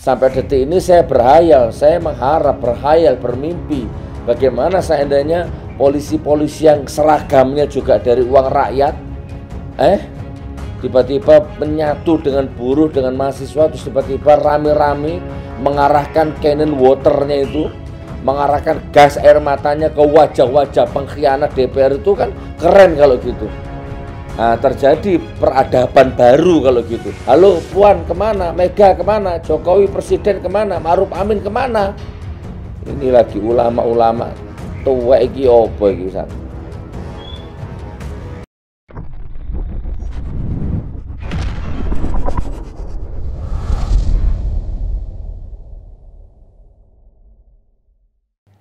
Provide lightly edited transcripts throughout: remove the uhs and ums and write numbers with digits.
Sampai detik ini saya berhayal, saya mengharap, berhayal, bermimpi bagaimana seandainya polisi-polisi yang seragamnya juga dari uang rakyat tiba-tiba menyatu dengan buruh, dengan mahasiswa, terus tiba-tiba rame-rame mengarahkan cannon waternya itu, mengarahkan gas air matanya ke wajah-wajah pengkhianat DPR. Itu kan keren kalau gitu. Nah, terjadi peradaban baru kalau gitu. Halo Puan kemana? Mega kemana? Jokowi presiden kemana? Ma'ruf Amin kemana? Ini lagi ulama-ulama tua iki opo iki Ustaz?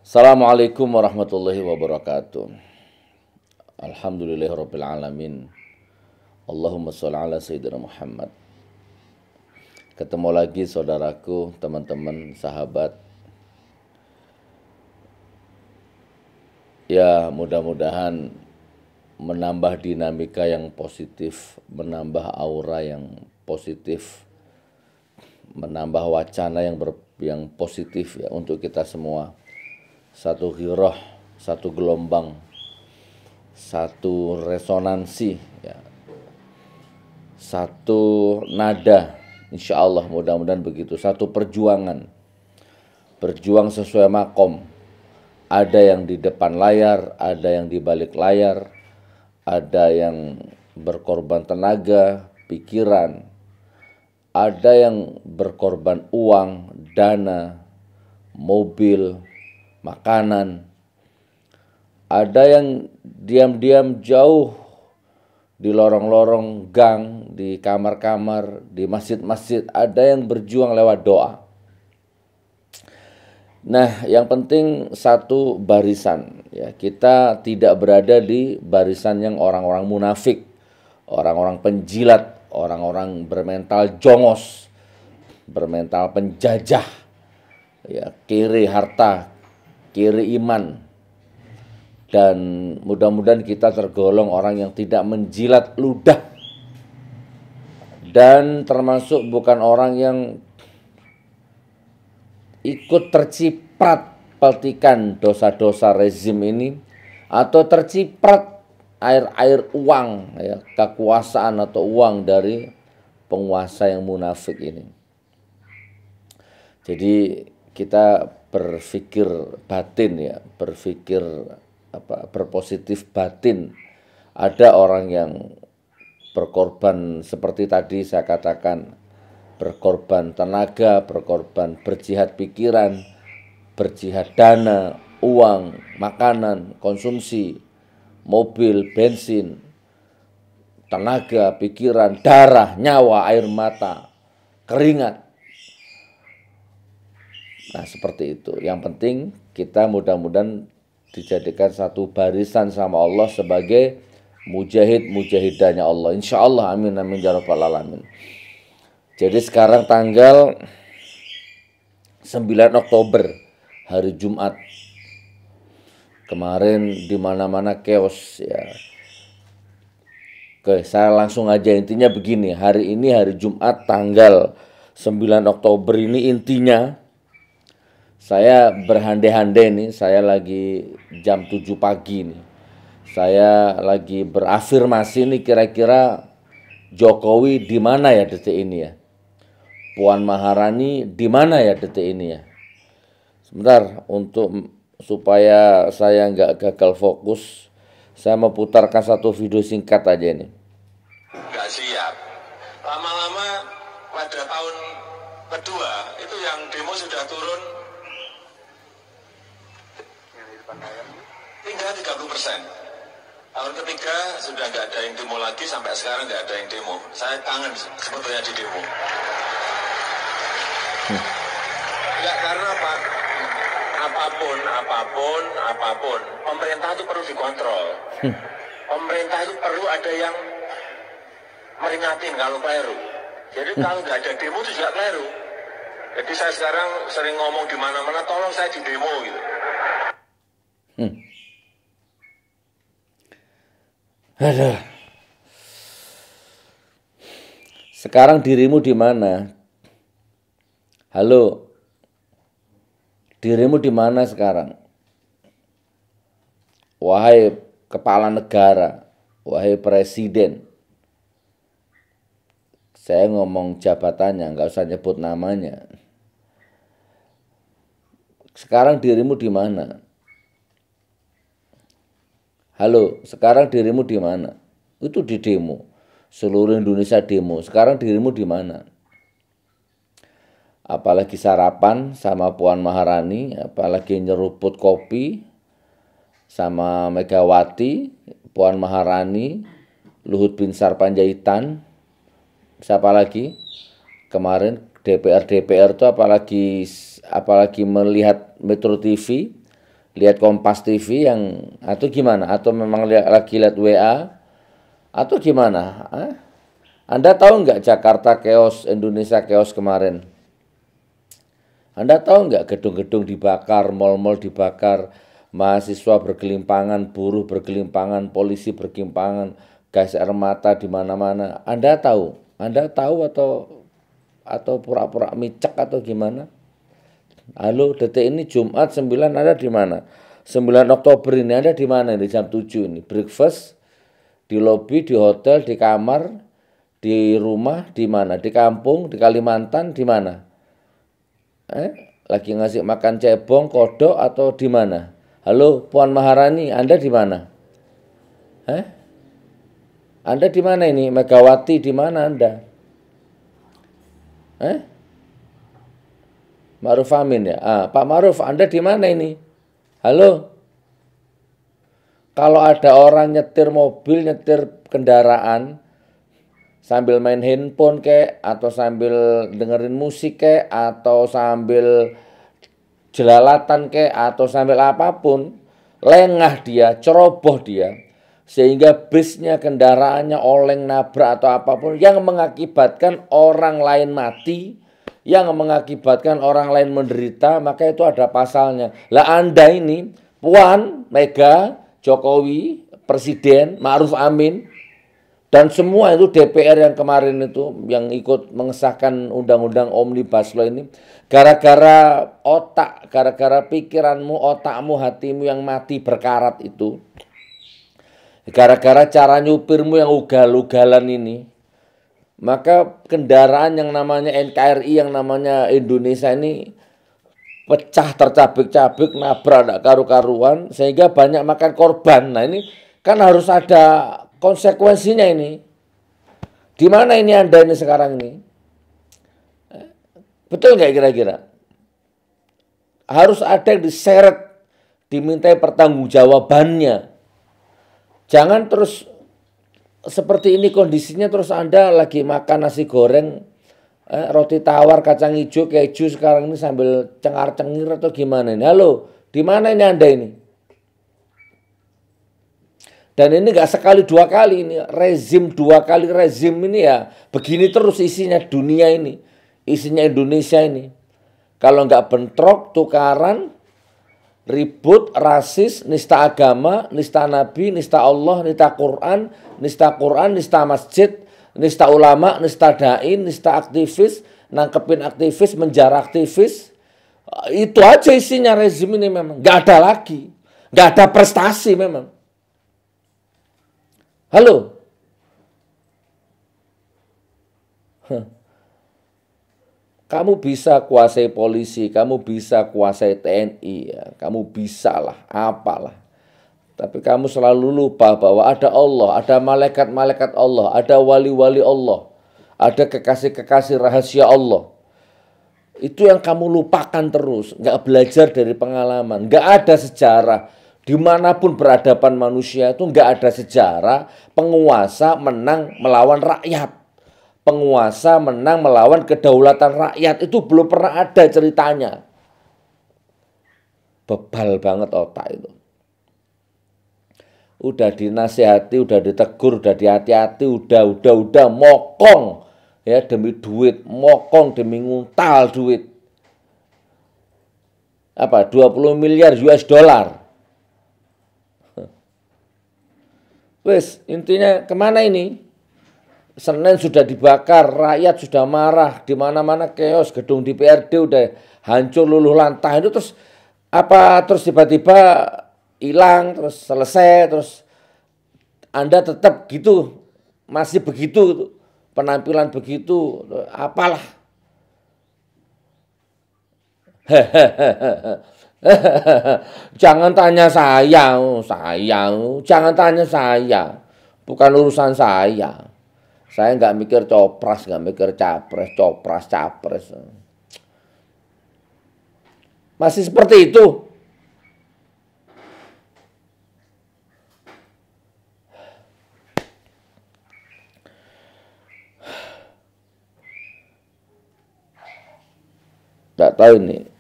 Assalamualaikum warahmatullahi wabarakatuh. Alhamdulillahirabbil alamin. Allahumma sholli ala sayyidina Muhammad. Ketemu lagi saudaraku, teman-teman, sahabat. Ya, mudah-mudahan menambah dinamika yang positif, menambah aura yang positif, menambah wacana yang positif ya untuk kita semua. Satu giroh, satu gelombang, satu resonansi ya. Satu nada, insya Allah mudah-mudahan begitu. Satu perjuangan, berjuang sesuai makom. Ada yang di depan layar, ada yang di balik layar, ada yang berkorban tenaga, pikiran, ada yang berkorban uang, dana, mobil, makanan, ada yang diam-diam jauh di lorong-lorong gang, di kamar-kamar, di masjid-masjid, ada yang berjuang lewat doa. Nah, yang penting satu barisan ya. Kita tidak berada di barisan yang orang-orang munafik, orang-orang penjilat, orang-orang bermental jongos, bermental penjajah, ya, kiri harta, kiri iman. Dan mudah-mudahan kita tergolong orang yang tidak menjilat ludah. Dan termasuk bukan orang yang ikut terciprat peltikan dosa-dosa rezim ini, atau terciprat air-air uang ya, kekuasaan atau uang dari penguasa yang munafik ini. Jadi kita berpikir batin ya, berpikir berpositif batin. Ada orang yang berkorban seperti tadi saya katakan, berkorban tenaga, berkorban berjihad pikiran, berjihad dana, uang, makanan, konsumsi, mobil, bensin, tenaga, pikiran, darah, nyawa, air mata, keringat. Nah, seperti itu. Yang penting kita mudah-mudahan dijadikan satu barisan sama Allah sebagai mujahid-mujahidahnya Allah. Insya Allah, amin, amin, ya rabbal alamin. Jadi sekarang tanggal 9 Oktober, hari Jumat. Kemarin di mana-mana chaos ya. Oke, saya langsung aja, intinya begini. Hari ini hari Jumat tanggal 9 Oktober ini intinya saya berhandai-handai nih, saya lagi jam 7 pagi nih. Saya lagi berafirmasi nih, kira-kira Jokowi di mana ya detik ini ya? Puan Maharani di mana ya detik ini ya? Sebentar, supaya saya nggak gagal fokus, saya mau putarkan satu video singkat aja ini. Nggak siap. Lama-lama pada tahun kedua itu yang demo sudah turun tinggal 30%. Tahun ketiga sudah nggak ada yang demo lagi, sampai sekarang nggak ada yang demo. Saya kangen sebetulnya di demo. Ya karena apa? Apapun, pemerintah itu perlu dikontrol. Pemerintah itu perlu ada yang meringatin kalau keliru. Jadi kalau nggak ada demo itu juga keliru. Jadi saya sekarang sering ngomong di mana-mana, tolong saya di demo gitu. Aduh. Sekarang dirimu di mana? Halo, dirimu di mana sekarang? Wahai kepala negara, wahai presiden. Saya ngomong jabatannya, nggak usah nyebut namanya. Sekarang dirimu di mana? Halo, sekarang dirimu di mana? Itu di demo. Seluruh Indonesia demo. Sekarang dirimu di mana? Apalagi sarapan sama Puan Maharani, apalagi nyeruput kopi sama Megawati, Puan Maharani, Luhut Binsar Panjaitan, siapa lagi? Kemarin DPR itu apalagi melihat Metro TV, lihat Kompas TV yang atau gimana? Atau memang lagi lihat WA atau gimana? Anda tahu nggak Jakarta chaos, Indonesia chaos kemarin? Anda tahu nggak gedung-gedung dibakar, mal-mal dibakar, mahasiswa bergelimpangan, buruh bergelimpangan, polisi bergelimpangan, gas air mata di mana-mana. Anda tahu? Anda tahu atau pura-pura micak atau gimana? Halo, detik ini Jumat 9 Anda di mana? 9 Oktober ini Anda di mana ini jam 7 ini? Breakfast di lobi, di hotel, di kamar, di rumah, di mana? Di kampung, di Kalimantan, di mana? Lagi ngasih makan cebong, kodok atau di mana? Halo, Puan Maharani, Anda di mana? Anda di mana ini? Megawati di mana Anda? Ma'ruf Amin ya. Pak Ma'ruf, Anda di mana ini? Halo. Kalau ada orang nyetir mobil, nyetir kendaraan sambil main handphone kek, atau sambil dengerin musik kek, atau sambil jelalatan kek, atau sambil apapun, lengah dia, ceroboh dia, sehingga bisnya, kendaraannya oleng, nabrak atau apapun yang mengakibatkan orang lain mati, yang mengakibatkan orang lain menderita, maka itu ada pasalnya. Lah Anda ini, Puan, Mega, Jokowi, Presiden, Ma'ruf Amin, dan semua itu DPR yang kemarin itu yang ikut mengesahkan undang-undang Omnibus Law ini, gara-gara otak, gara-gara pikiranmu, otakmu, hatimu yang mati berkarat itu, gara-gara cara nyupirmu yang ugal-ugalan ini, maka kendaraan yang namanya NKRI, yang namanya Indonesia ini pecah, tercabik-cabik, nabrak, tidak karu-karuan, sehingga banyak makan korban. Nah ini kan harus ada konsekuensinya ini. Di mana ini Anda ini sekarang ini? Betul nggak kira-kira? Harus ada yang diseret, dimintai pertanggungjawabannya. Jangan terus seperti ini kondisinya, terus Anda lagi makan nasi goreng, roti tawar, kacang hijau, keju sekarang ini sambil cengar-cengir atau gimana ini? Halo, di mana ini Anda ini? Dan ini nggak sekali dua kali, ini rezim dua kali rezim ini ya. Begini terus isinya dunia ini, isinya Indonesia ini. Kalau nggak bentrok, tukaran, ribut, rasis, nista agama, nista nabi, nista Allah, nista Quran, nista masjid, nista ulama, nista dai, nista aktivis, nangkepin aktivis, menjara aktivis. Itu aja isinya rezim ini memang. Nggak ada lagi, nggak ada prestasi memang. Halo. Kamu bisa kuasai polisi, kamu bisa kuasai TNI, ya. Kamu bisa lah, apalah. Tapi kamu selalu lupa bahwa ada Allah, ada malaikat-malaikat Allah, ada wali-wali Allah, ada kekasih-kekasih rahasia Allah. Itu yang kamu lupakan terus, nggak belajar dari pengalaman, nggak ada sejarah. Dimanapun peradaban manusia itu nggak ada sejarah penguasa menang melawan rakyat. Penguasa menang melawan kedaulatan rakyat. Itu belum pernah ada ceritanya. Bebal banget otak itu. Udah dinasihati, udah ditegur, udah dihati-hati, udah mokong. Ya demi duit, mokong demi nguntal duit. Apa? 20 miliar US dollar. Wes, intinya kemana ini? Senen sudah dibakar, rakyat sudah marah, di mana-mana chaos, gedung DPRD udah hancur luluh lantah. Itu terus apa, terus tiba-tiba hilang, terus selesai, terus Anda tetap gitu, masih begitu, penampilan begitu, apalah. Jangan tanya saya, jangan tanya saya, bukan urusan saya. Saya nggak mikir copras, nggak mikir capres, capres. Masih seperti itu. Nggak tahu ini.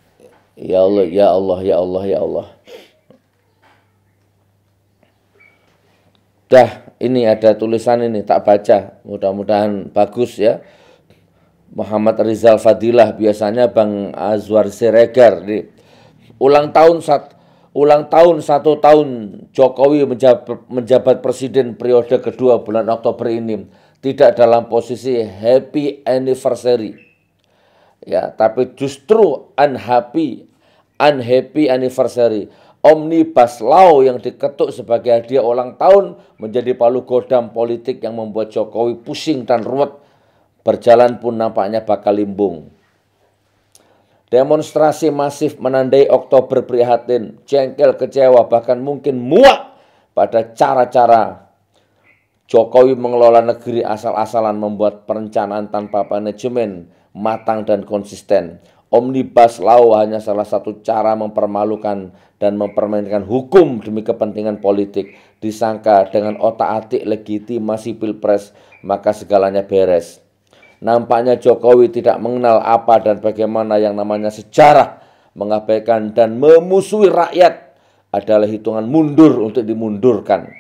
Ya Allah, ya Allah, ya Allah, ya Allah. Dah, ini ada tulisan ini, tak baca. Mudah-mudahan bagus ya. Muhammad Rizal Fadilah, biasanya Bang Azwar Siregar. Ulang tahun 1 tahun Jokowi menjabat presiden periode kedua bulan Oktober ini tidak dalam posisi happy anniversary. Ya, tapi justru unhappy anniversary. Omnibus Law yang diketuk sebagai hadiah ulang tahun menjadi palu godam politik yang membuat Jokowi pusing dan ruwet. Berjalan pun nampaknya bakal limbung. Demonstrasi masif menandai Oktober prihatin, jengkel, kecewa, bahkan mungkin muak pada cara-cara Jokowi mengelola negeri asal-asalan, membuat perencanaan tanpa manajemen matang dan konsisten. Omnibus Law hanya salah satu cara mempermalukan dan mempermainkan hukum demi kepentingan politik. Disangka dengan otak-atik legitimasi pilpres, maka segalanya beres. Nampaknya Jokowi tidak mengenal apa dan bagaimana yang namanya sejarah. Mengabaikan dan memusuhi rakyat adalah hitungan mundur untuk dimundurkan.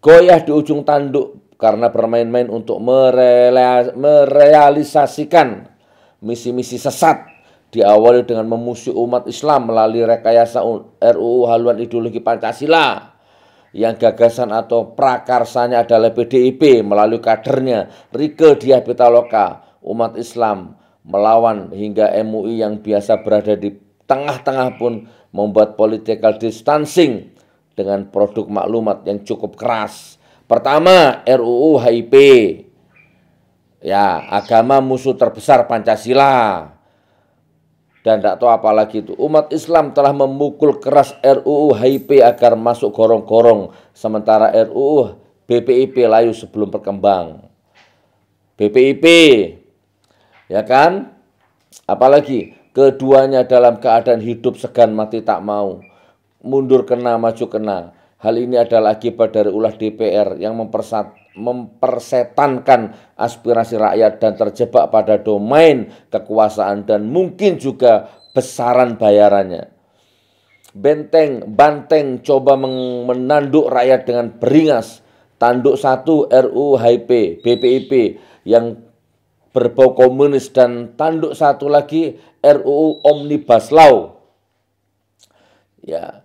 Goyah di ujung tanduk karena bermain-main untuk merealisasikan misi-misi sesat. Diawali dengan memusuhi umat Islam melalui rekayasa RUU haluan ideologi Pancasila, yang gagasan atau prakarsanya adalah PDIP melalui kadernya Rieke Diah Pitaloka. Umat Islam melawan hingga MUI yang biasa berada di tengah-tengah pun membuat political distancing dengan produk maklumat yang cukup keras. Pertama, RUU HIP. Ya, agama musuh terbesar Pancasila. Dan tidak tahu apa lagi itu. Umat Islam telah memukul keras RUU HIP agar masuk gorong-gorong. Sementara RUU BPIP layu sebelum berkembang. BPIP, ya kan? Apalagi keduanya dalam keadaan hidup segan mati tak mau. Mundur kena, maju kena. Hal ini adalah akibat dari ulah DPR yang mempersetankan aspirasi rakyat dan terjebak pada domain kekuasaan dan mungkin juga besaran bayarannya. Banteng coba menanduk rakyat dengan beringas. Tanduk 1 RUU HIP, BPIP yang berbau komunis, dan tanduk 1 lagi RUU Omnibus Law. Ya,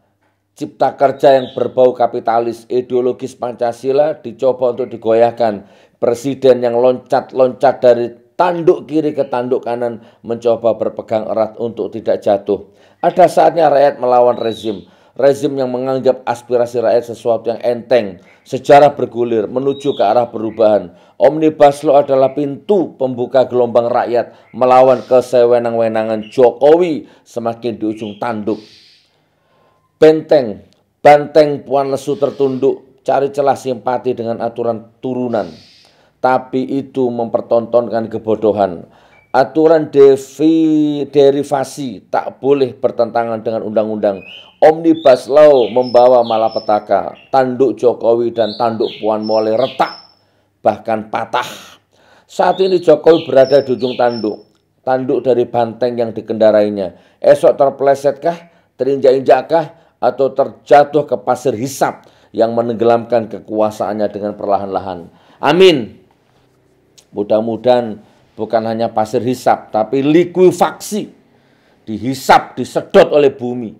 cipta kerja yang berbau kapitalis, ideologis Pancasila dicoba untuk digoyahkan. Presiden yang loncat-loncat dari tanduk kiri ke tanduk kanan mencoba berpegang erat untuk tidak jatuh. Ada saatnya rakyat melawan rezim yang menganggap aspirasi rakyat sesuatu yang enteng. Sejarah bergulir menuju ke arah perubahan. Omnibus Law adalah pintu pembuka gelombang rakyat melawan kesewenang-wenangan Jokowi semakin di ujung tanduk. Banteng Puan Lesu tertunduk, cari celah simpati dengan aturan turunan. Tapi itu mempertontonkan kebodohan. Aturan derivasi tak boleh bertentangan dengan undang-undang. Omnibus Law membawa malapetaka. Tanduk Jokowi dan tanduk Puan mulai retak, bahkan patah. Saat ini Jokowi berada di ujung tanduk dari banteng yang dikendarainya. Esok terpelesetkah, terinjak-injakkah, atau terjatuh ke pasir hisap yang menenggelamkan kekuasaannya dengan perlahan-lahan. Amin. Mudah-mudahan bukan hanya pasir hisap, tapi likuifaksi, dihisap, disedot oleh bumi.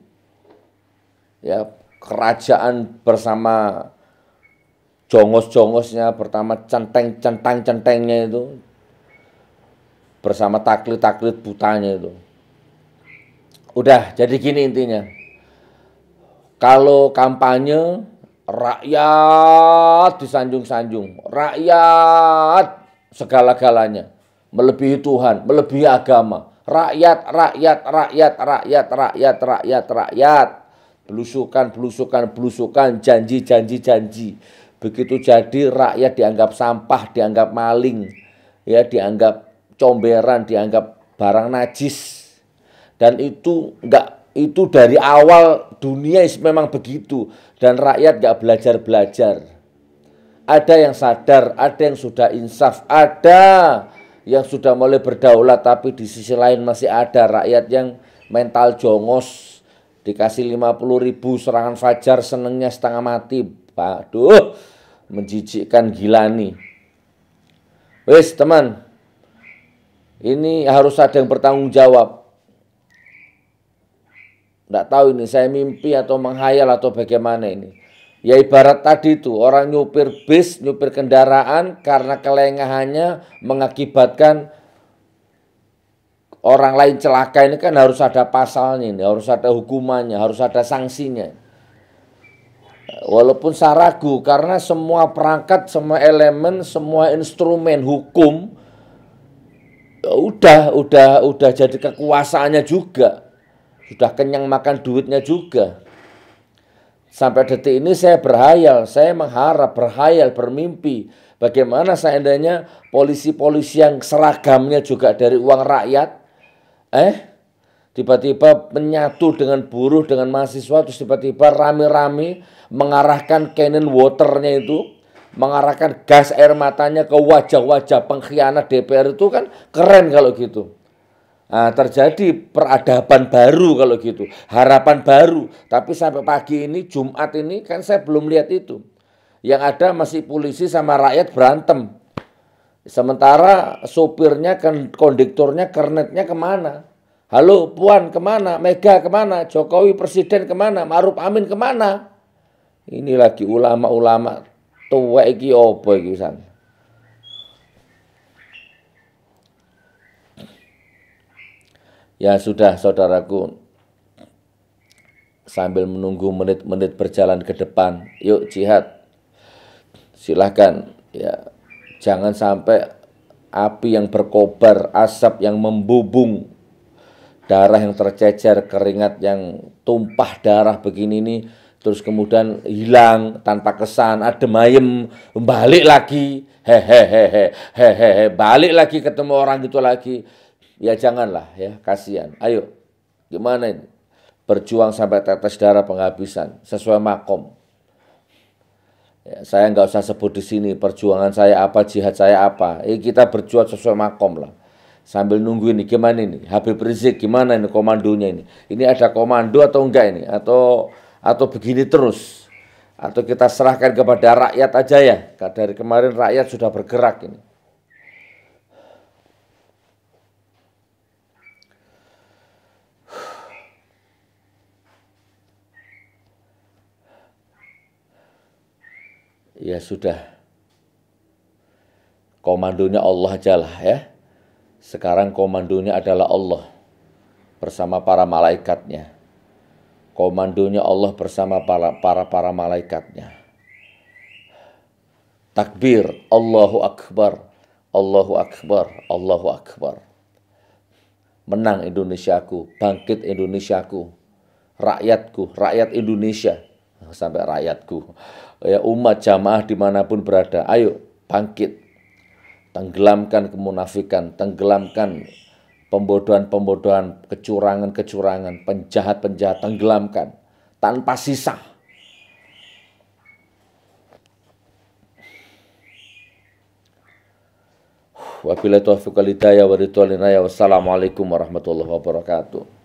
Ya, kerajaan bersama jongos-jongosnya, pertama centang-centangnya itu, bersama taklid-taklid butanya itu. Udah, jadi gini intinya. Kalau kampanye, rakyat disanjung-sanjung, rakyat segala-galanya, melebihi Tuhan, melebihi agama, rakyat, rakyat, rakyat, rakyat, rakyat, rakyat, rakyat, belusukan, belusukan, belusukan, janji, janji, janji. Begitu jadi rakyat dianggap sampah, dianggap maling, ya dianggap comberan, dianggap barang najis. Dan itu itu dari awal dunia memang begitu, dan rakyat nggak belajar-belajar. Ada yang sadar, ada yang sudah insaf, ada yang sudah mulai berdaulat, tapi di sisi lain masih ada rakyat yang mental jongos, dikasih 50.000 serangan fajar senengnya setengah mati. Aduh, menjijikkan, gila nih. Wes teman, ini harus ada yang bertanggung jawab. Nggak tahu ini saya mimpi atau menghayal atau bagaimana ini. Ya ibarat tadi itu, orang nyupir bis, nyupir kendaraan karena kelengahannya mengakibatkan orang lain celaka, ini kan harus ada pasalnya, ini harus ada hukumannya, harus ada sanksinya. Walaupun saya ragu karena semua perangkat, semua elemen, semua instrumen hukum udah jadi kekuasaannya juga. Sudah kenyang makan duitnya juga. Sampai detik ini saya berhayal, saya mengharap, berhayal, bermimpi. Bagaimana seandainya polisi-polisi yang seragamnya juga dari uang rakyat, tiba-tiba menyatu dengan buruh, dengan mahasiswa, terus tiba-tiba rame-rame mengarahkan cannon waternya itu, mengarahkan gas air matanya ke wajah-wajah pengkhianat DPR, itu kan keren kalau gitu. Nah, terjadi peradaban baru kalau gitu, harapan baru. Tapi sampai pagi ini, Jumat ini kan saya belum lihat itu. Yang ada masih polisi sama rakyat berantem. Sementara sopirnya, kondektornya, kernetnya kemana? Halo Puan kemana? Mega kemana? Jokowi Presiden kemana? Ma'ruf Amin kemana? Ini lagi ulama-ulama tua iki opo iki san. Ya sudah saudaraku, sambil menunggu menit-menit berjalan ke depan, yuk jihad. Silahkan ya, jangan sampai api yang berkobar, asap yang membubung, darah yang tercecer, keringat yang tumpah darah begini nih, terus kemudian hilang tanpa kesan, adem ayem, balik lagi, hehehe, balik lagi ketemu orang gitu lagi. Ya janganlah ya, kasihan. Ayo, gimana ini? Berjuang sampai tetes darah penghabisan, sesuai makom. Ya, saya nggak usah sebut di sini perjuangan saya apa, jihad saya apa. Kita berjuang sesuai makom lah. Sambil nunggu ini, gimana ini? Habib Rizik gimana ini komandonya ini? Ini ada komando atau enggak ini? Atau begini terus? Atau kita serahkan kepada rakyat aja ya? Dari kemarin rakyat sudah bergerak ini. Ya sudah, komandonya Allah aja lah ya. Sekarang komandonya adalah Allah bersama para malaikatnya. Komandonya Allah bersama para malaikatnya. Takbir, Allahu Akbar, Allahu Akbar, Allahu Akbar. Menang Indonesiaku, bangkit Indonesiaku, rakyatku, rakyat Indonesia. Sampai rakyatku, ya umat jamaah dimanapun berada, ayo bangkit, tenggelamkan kemunafikan, tenggelamkan pembodohan-pembodohan, kecurangan-kecurangan, penjahat-penjahat, tenggelamkan tanpa sisa. Wabillahi taufiq wal hidayah wa ridwan. Wassalamualaikum warahmatullahi wabarakatuh.